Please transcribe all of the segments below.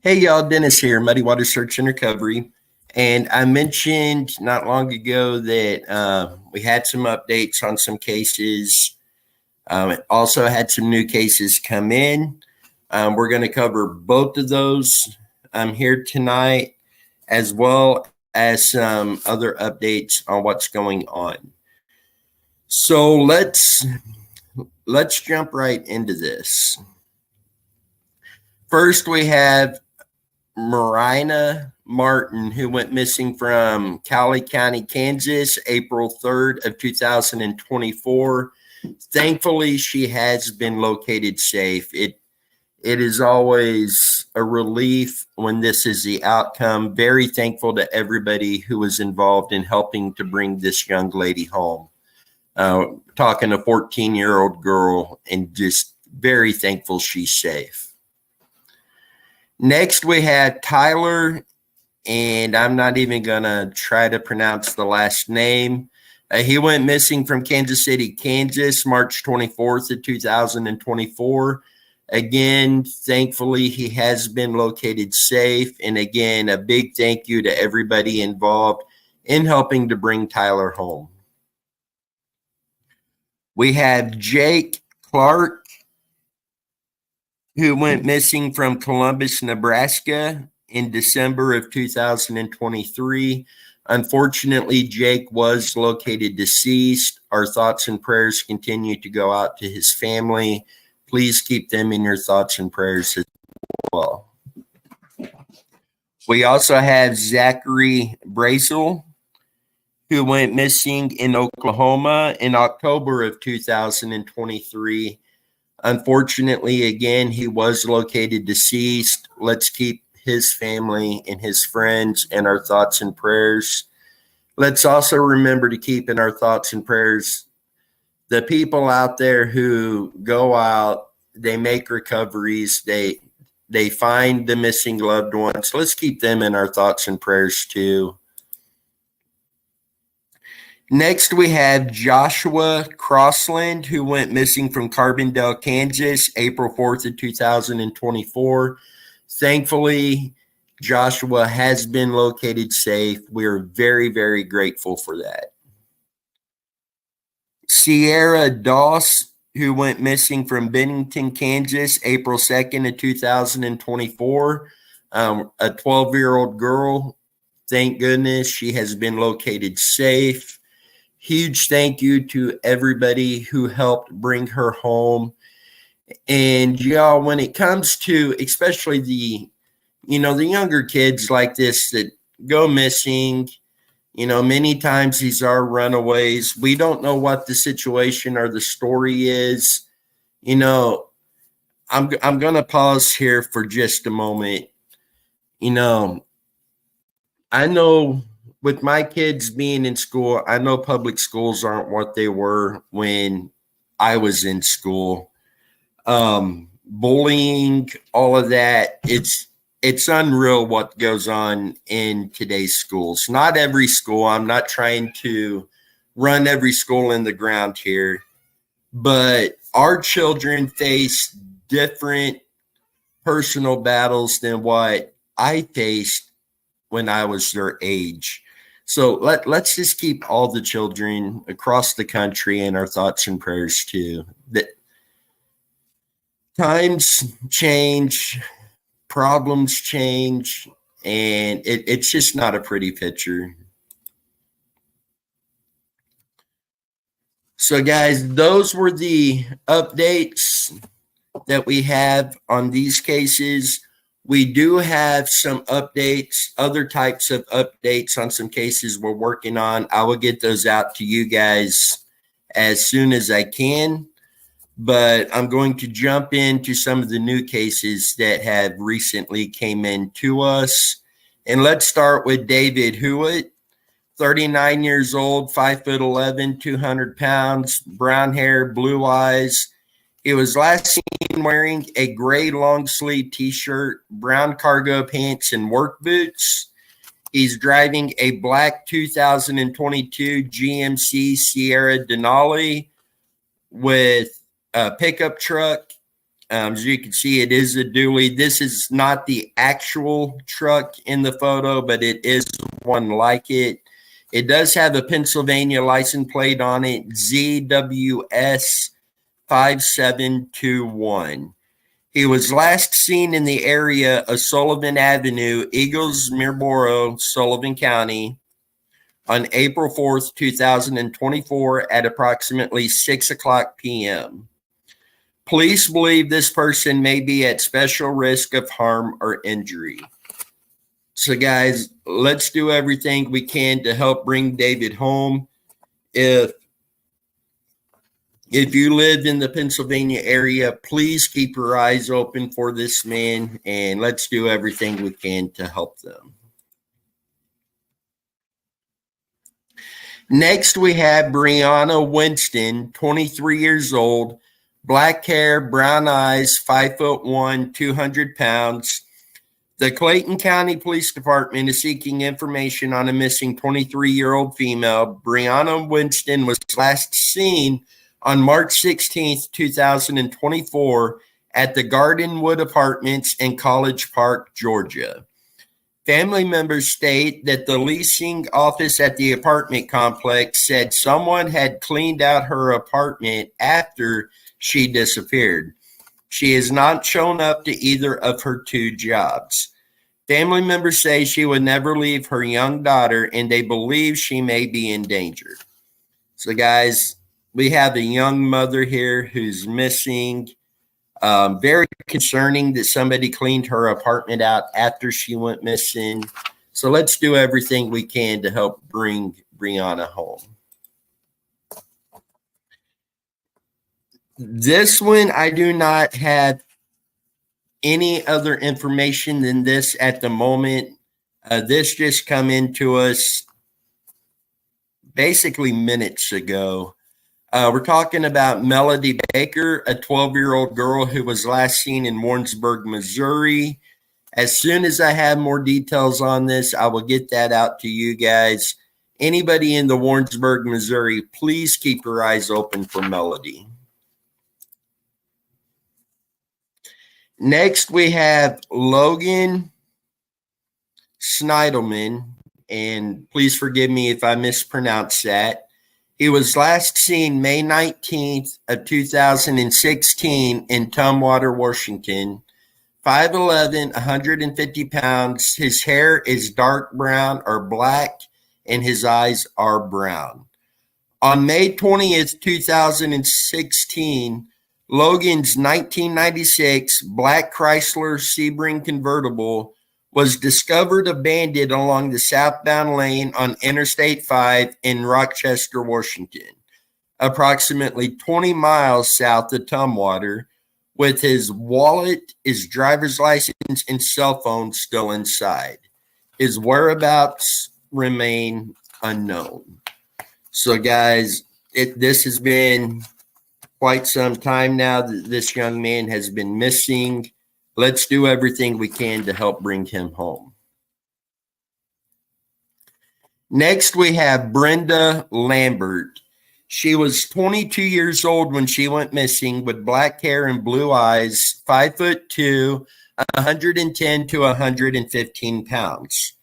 Hey y'all, Dennis here, Muddy Water Search and Recovery. And I mentioned not long ago that we had some updates on some cases. Also had some new cases come in. We're going to cover both of those here tonight, as well as some other updates on what's going on. So let's jump right into this. First, we have Marina Martin, who went missing from Cowley County, Kansas, April 3rd of 2024. Thankfully, she has been located safe. It is always a relief when this is the outcome. Very thankful to everybody who was involved in helping to bring this young lady home. Talking a 14-year-old girl, and just very thankful she's safe. Next, we had Tyler, and I'm not even going to try to pronounce the last name. He went missing from Kansas City, Kansas, March 24th of 2024. Again, thankfully, he has been located safe. And again, a big thank you to everybody involved in helping to bring Tyler home. We have Jake Clark, who went missing from Columbus, Nebraska in December of 2023. Unfortunately, Jake was located deceased. Our thoughts and prayers continue to go out to his family. Please keep them in your thoughts and prayers as well. We also have Zachary Brazel, who went missing in Oklahoma in October of 2023. Unfortunately, again, he was located deceased. Let's keep his family and his friends in our thoughts and prayers. Let's also remember to keep in our thoughts and prayers the people out there who go out, they make recoveries, they find the missing loved ones. Let's keep them in our thoughts and prayers too. Next, we have Joshua Crossland, who went missing from Carbondale, Kansas, April 4th of 2024. Thankfully, Joshua has been located safe. We are very, very grateful for that. Sierra Doss, who went missing from Bennington, Kansas, April 2nd of 2024. A 12-year-old girl. Thank goodness she has been located safe. Huge thank you to everybody who helped bring her home. And y'all, when it comes to especially the younger kids like this that go missing, many times these are runaways. We don't know what the situation or the story is. I'm going to pause here for just a moment. I know with my kids being in school, I know public schools aren't what they were when I was in school. Bullying, all of that, it's unreal what goes on in today's schools. Not every school. I'm not trying to run every school in the ground here, but our children face different personal battles than what I faced when I was their age. So let's just keep all the children across the country in our thoughts and prayers too. That times change, problems change, and it's just not a pretty picture. So guys, those were the updates that we have on these cases. We do have some updates, other types of updates on some cases we're working on. I will get those out to you guys as soon as I can. But I'm going to jump into some of the new cases that have recently came in to us. And let's start with David Hewitt, 39 years old, 5'11", 200 pounds, brown hair, blue eyes. He was last seen wearing a gray long sleeve t-shirt, brown cargo pants, and work boots. He's driving a black 2022 GMC Sierra Denali with a pickup truck. As you can see, it is a dually. This is not the actual truck in the photo, but it is one like it. It does have a Pennsylvania license plate on it, ZWS 5721. He was last seen in the area of Sullivan Avenue, Eagles, Marlboro, Sullivan County, on April 4th, 2024 at approximately 6 o'clock p.m. Police believe this person may be at special risk of harm or injury. So, guys, let's do everything we can to help bring David home. If you live in the Pennsylvania area, please keep your eyes open for this man, and let's do everything we can to help them. Next, we have Brianna Winston, 23 years old, black hair, brown eyes, 5'1", 200 pounds. The Clayton County Police Department is seeking information on a missing 23-year-old female. Brianna Winston was last seen on March 16, 2024 at the Gardenwood Apartments in College Park, Georgia. Family members state that the leasing office at the apartment complex said someone had cleaned out her apartment after she disappeared. She has not shown up to either of her two jobs. Family members say she would never leave her young daughter, and they believe she may be in danger. So, guys, we have a young mother here who's missing. Very concerning that somebody cleaned her apartment out after she went missing. So let's do everything we can to help bring Brianna home. This one, I do not have any other information than this at the moment. This just come into us basically minutes ago. We're talking about Melody Baker, a 12-year-old girl who was last seen in Warrensburg, Missouri. As soon as I have more details on this, I will get that out to you guys. Anybody in the Warrensburg, Missouri, please keep your eyes open for Melody. Next, we have Logan Snidelman, and please forgive me if I mispronounce that. He was last seen May 19th of 2016 in Tumwater, Washington. 5'11", 150 pounds. His hair is dark brown or black, and his eyes are brown. On May 20th, 2016, Logan's 1996 black Chrysler Sebring convertible was discovered abandoned along the southbound lane on Interstate 5 in Rochester, Washington, approximately 20 miles south of Tumwater, with his wallet, his driver's license, and cell phone still inside. His whereabouts remain unknown. So, guys, this has been quite some time now that this young man has been missing. Let's do everything we can to help bring him home. Next, we have Brenda Lambert. She was 22 years old when she went missing, with black hair and blue eyes, 5'2", 110 to 115 pounds.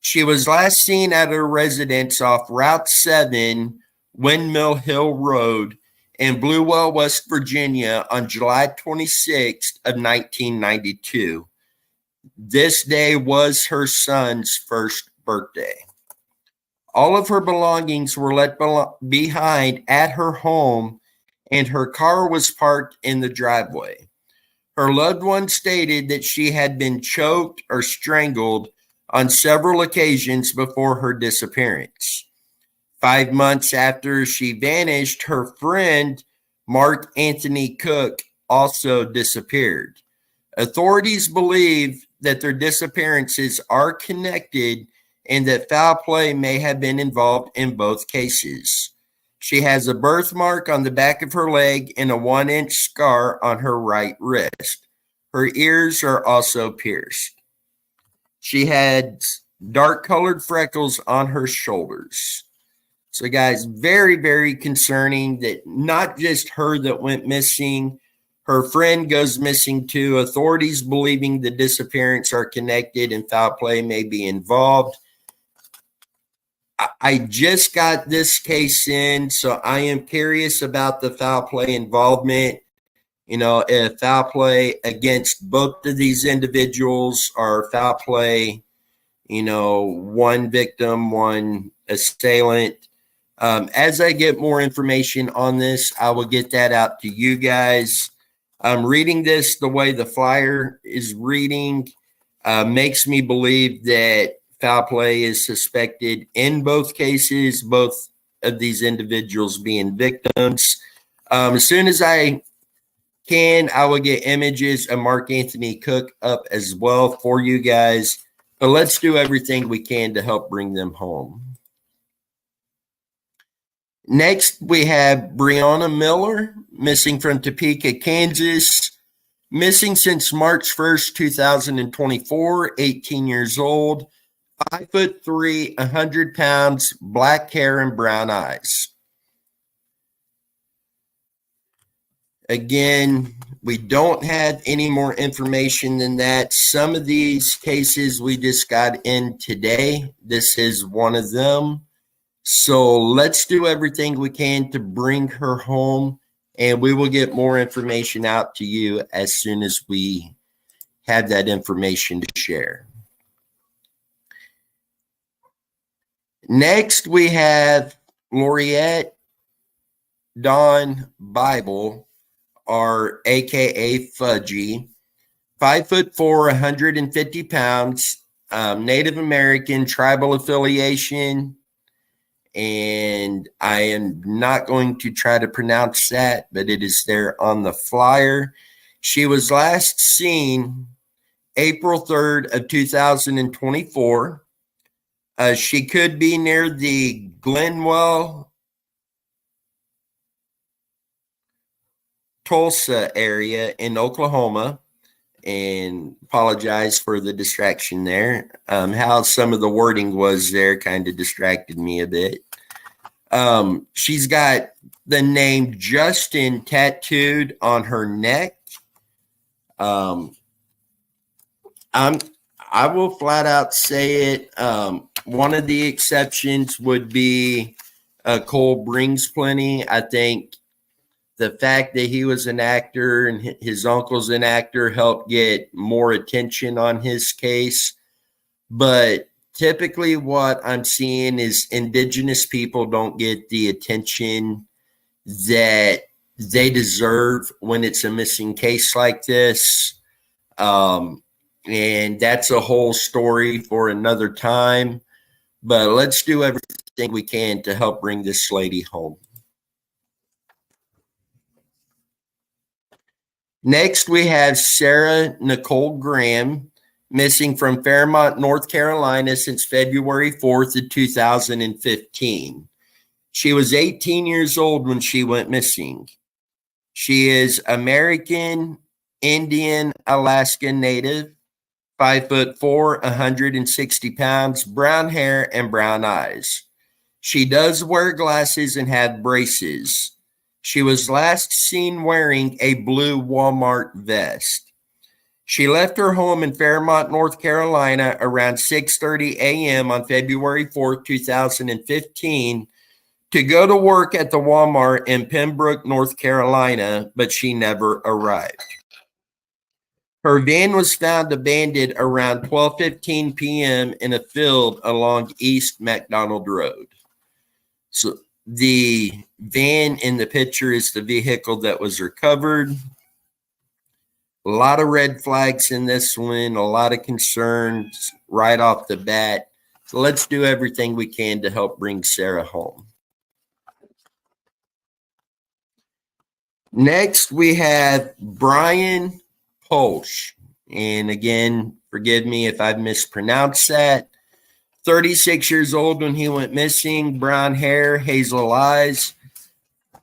She was last seen at her residence off Route 7, Windmill Hill Road, in Bluewell, West Virginia on July 26th of 1992. This day was her son's first birthday. All of her belongings were left behind at her home, and her car was parked in the driveway. Her loved one stated that she had been choked or strangled on several occasions before her disappearance. 5 months after she vanished, her friend, Mark Anthony Cook, also disappeared. Authorities believe that their disappearances are connected and that foul play may have been involved in both cases. She has a birthmark on the back of her leg and a 1-inch scar on her right wrist. Her ears are also pierced. She had dark-colored freckles on her shoulders. So, guys, very, very concerning that not just her that went missing, Her friend goes missing too. Authorities believing the disappearance are connected and foul play may be involved. I just got this case in, so I am curious about the foul play involvement. You know, if foul play against both of these individuals or foul play, you know, one victim, one assailant. As I get more information on this, I will get that out to you guys. I'm reading this the way the flyer is reading, makes me believe that foul play is suspected in both cases, both of these individuals being victims. As soon as I can, I will get images of Mark Anthony Cook up as well for you guys. But let's do everything we can to help bring them home. Next, we have Breonna Miller, missing from Topeka, Kansas. Missing since March 1st, 2024, 18 years old, 5'3", 100 pounds, black hair and brown eyes. Again, we don't have any more information than that. Some of these cases we just got in today. This is one of them. So let's do everything we can to bring her home, and we will get more information out to you as soon as we have that information to share. Next, we have Laurette Dawn Bible, or AKA Fudgy, 5'4", 150 pounds, Native American, tribal affiliation, and I am not going to try to pronounce that, but it is there on the flyer. She was last seen April 3rd of 2024. She could be near the Glenwell, Tulsa area in Oklahoma, and apologize for the distraction there. How some of the wording was there kind of distracted me a bit. She's got the name Justin tattooed on her neck. I will flat out say it. One of the exceptions would be Cole Brings Plenty. I think the fact that he was an actor and his uncle's an actor helped get more attention on his case. But typically what I'm seeing is indigenous people don't get the attention that they deserve when it's a missing case like this. And that's a whole story for another time. But let's do everything we can to help bring this lady home. Next, we have Sarah Nicole Graham, missing from Fairmont, North Carolina since February 4th of 2015. She was 18 years old when she went missing. She is American, Indian, Alaskan Native, 5'4", 160 pounds, brown hair and brown eyes. She does wear glasses and have braces. She was last seen wearing a blue Walmart vest. She left her home in Fairmont, North Carolina around 6:30 a.m. on February 4th, 2015 to go to work at the Walmart in Pembroke, North Carolina, but she never arrived. Her van was found abandoned around 12:15 p.m. in a field along East McDonald Road. So the van in the picture is the vehicle that was recovered. A lot of red flags in this one, a lot of concerns right off the bat. So let's do everything we can to help bring Sarah home. Next, we have Brian Polsch. And again, forgive me if I've mispronounced that. 36 years old when he went missing, brown hair, hazel eyes,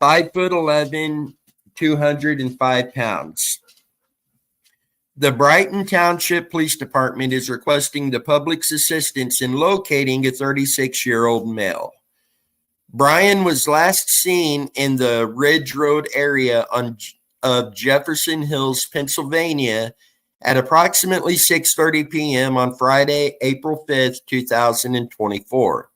5'11", 205 pounds. The Brighton Township Police Department is requesting the public's assistance in locating a 36-year-old male. Brian was last seen in the Ridge Road area on of Jefferson Hills, Pennsylvania at approximately 6:30 p.m. on Friday, April 5th, 2024.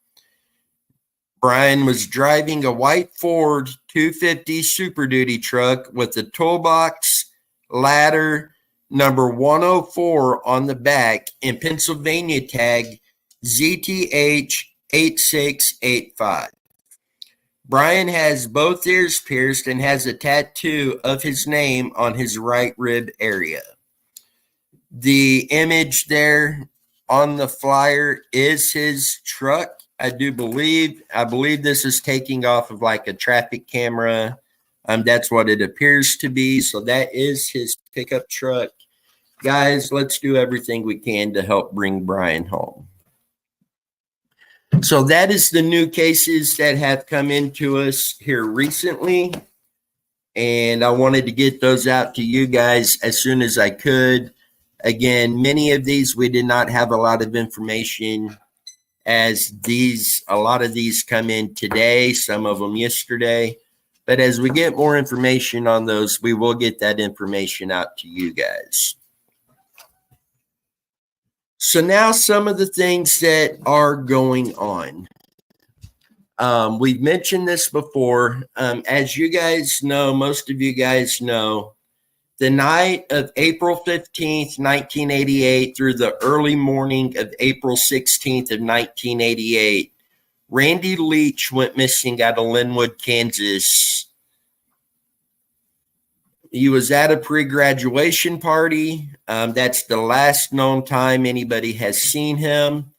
Brian was driving a white Ford 250 Super Duty truck with a toolbox, ladder, number 104 on the back, and Pennsylvania tag ZTH 8685. Brian has both ears pierced and has a tattoo of his name on his right rib area. The image there on the flyer is his truck. I believe this is taking off of like a traffic camera. That's what it appears to be. So that is his pickup truck. Guys, let's do everything we can to help bring Brian home. So that is the new cases that have come into us here recently. And I wanted to get those out to you guys as soon as I could. Again, many of these we did not have a lot of information, as a lot of these come in today, some of them yesterday. But as we get more information on those, we will get that information out to you guys. So now some of the things that are going on. We've mentioned this before. As you guys know, most of you guys know, the night of April 15th, 1988 through the early morning of April 16th of 1988, Randy Leach went missing out of Linwood, Kansas. He was at a pre-graduation party. That's the last known time anybody has seen him.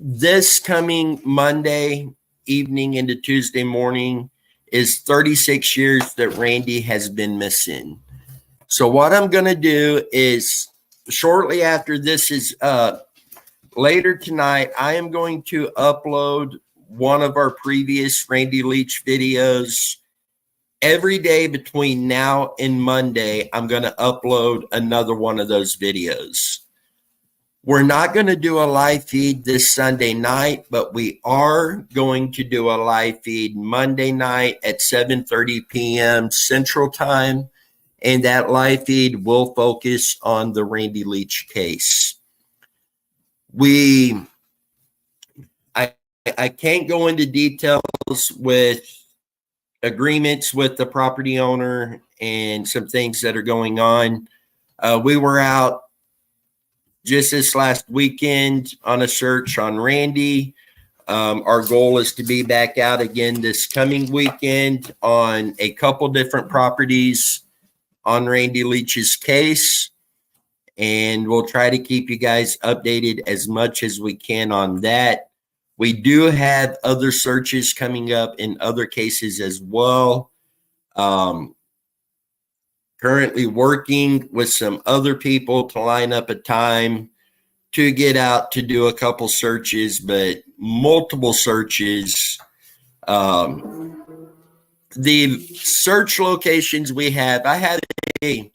This coming Monday evening into Tuesday morning is 36 years that Randy has been missing. So what I'm going to do is, shortly after this is later tonight, I am going to upload one of our previous Randy Leach videos. Every day between now and Monday, I'm going to upload another one of those videos. We're not going to do a live feed this Sunday night, but we are going to do a live feed Monday night at 7:30 p.m. Central Time, and that live feed will focus on the Randy Leach case. I can't go into details with agreements with the property owner and some things that are going on. We were out just this last weekend on a search on Randy. Our goal is to be back out again this coming weekend on a couple different properties on Randy Leach's case. And we'll try to keep you guys updated as much as we can on that. We do have other searches coming up in other cases as well. Currently working with some other people to line up a time to get out to do a couple searches, but multiple searches. The search locations we have, I have a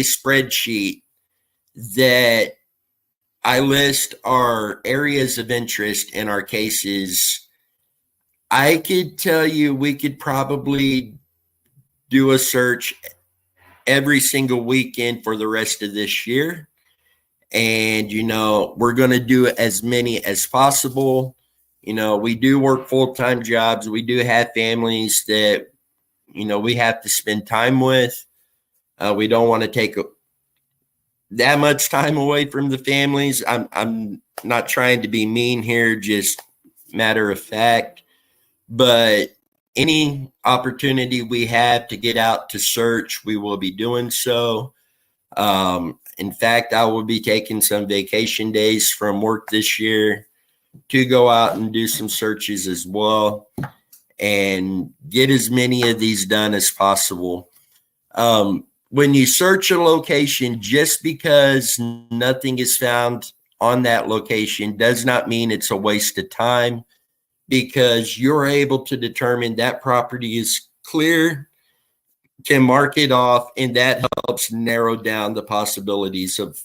spreadsheet that I list our areas of interest in our cases. I could tell you we could probably do a search every single weekend for the rest of this year. And, we're going to do as many as possible. We do work full-time jobs. We do have families that, we have to spend time with. We don't want to take that much time away from the families. I'm not trying to be mean here, just matter of fact. But any opportunity we have to get out to search, we will be doing so. In fact, I will be taking some vacation days from work this year to go out and do some searches as well and get as many of these done as possible. When you search a location, just because nothing is found on that location does not mean it's a waste of time, because you're able to determine that property is clear, can mark it off, and that helps narrow down the possibilities of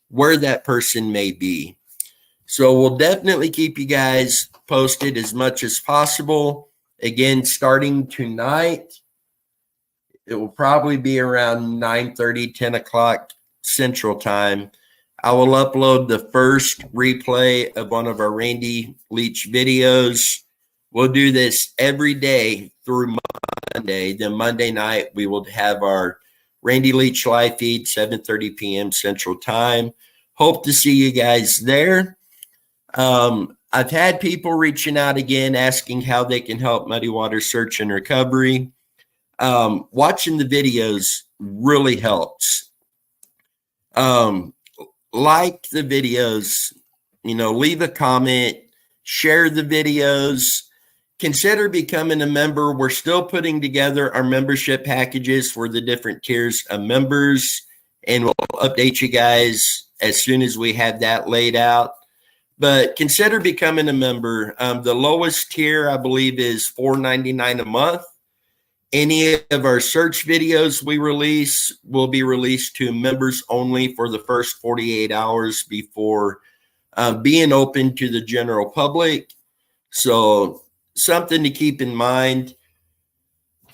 where that person may be. So we'll definitely keep you guys posted as much as possible. Again, starting tonight, It will probably be around 9:30, 10 o'clock Central Time. I will upload the first replay of one of our Randy Leach videos. We'll do this every day through Monday. Then Monday night, we will have our Randy Leach live feed, 7:30 p.m. Central Time. Hope to see you guys there. I've had people reaching out again asking how they can help Muddy Water Search and Recovery. Watching the videos really helps. Like the videos, leave a comment, share the videos, consider becoming a member. We're still putting together our membership packages for the different tiers of members, and we'll update you guys as soon as we have that laid out. But consider becoming a member. The lowest tier, I believe, is $4.99 a month. Any of our search videos we release will be released to members only for the first 48 hours before being open to the general public. So something to keep in mind.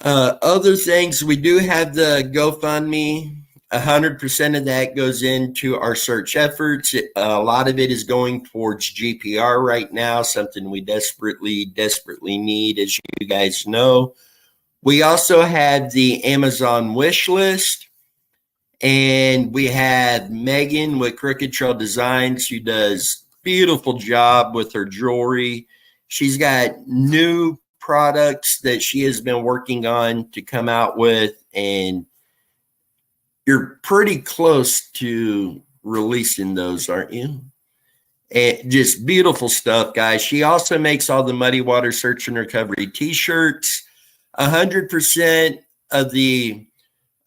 Other things, we do have the GoFundMe. 100% of that goes into our search efforts. A lot of it is going towards GPR right now, something we desperately need, as you guys know. We also have the Amazon wish list, and we have Megan with Crooked Trail Designs, who does beautiful job with her jewelry. She's got new products that she has been working on to come out with, and you're pretty close to releasing those, aren't you? And just beautiful stuff, guys. She also makes all the Muddy Water Search and Recovery t-shirts. 100% of the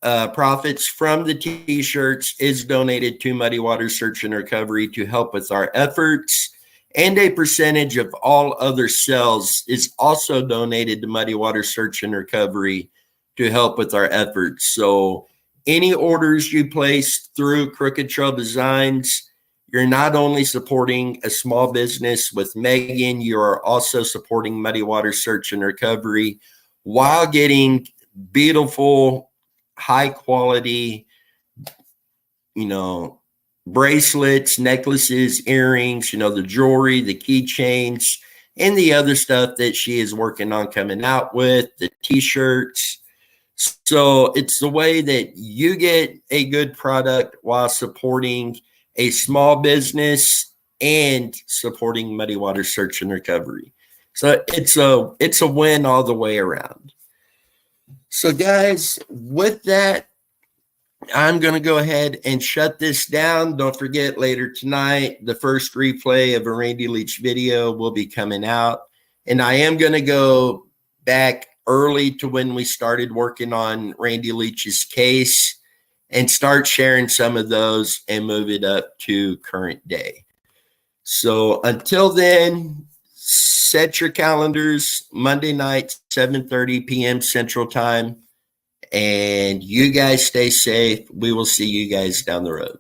profits from the t-shirts is donated to Muddy Water Search and Recovery to help with our efforts. And a percentage of all other sales is also donated to Muddy Water Search and Recovery to help with our efforts. So any orders you place through Crooked Trail Designs, you're not only supporting a small business with Megan, you are also supporting Muddy Water Search and Recovery while getting beautiful, high quality, bracelets, necklaces, earrings, the jewelry, the keychains, and the other stuff that she is working on coming out with, the t-shirts. So it's the way that you get a good product while supporting a small business and supporting Muddy Water Search and Recovery. So it's a win all the way around. So guys, with that, I'm going to go ahead and shut this down. Don't forget, later tonight, the first replay of a Randy Leach video will be coming out. And I am going to go back early to when we started working on Randy Leach's case and start sharing some of those and move it up to current day. So until then, set your calendars, Monday night, 7:30 p.m. Central Time. And you guys stay safe. We will see you guys down the road.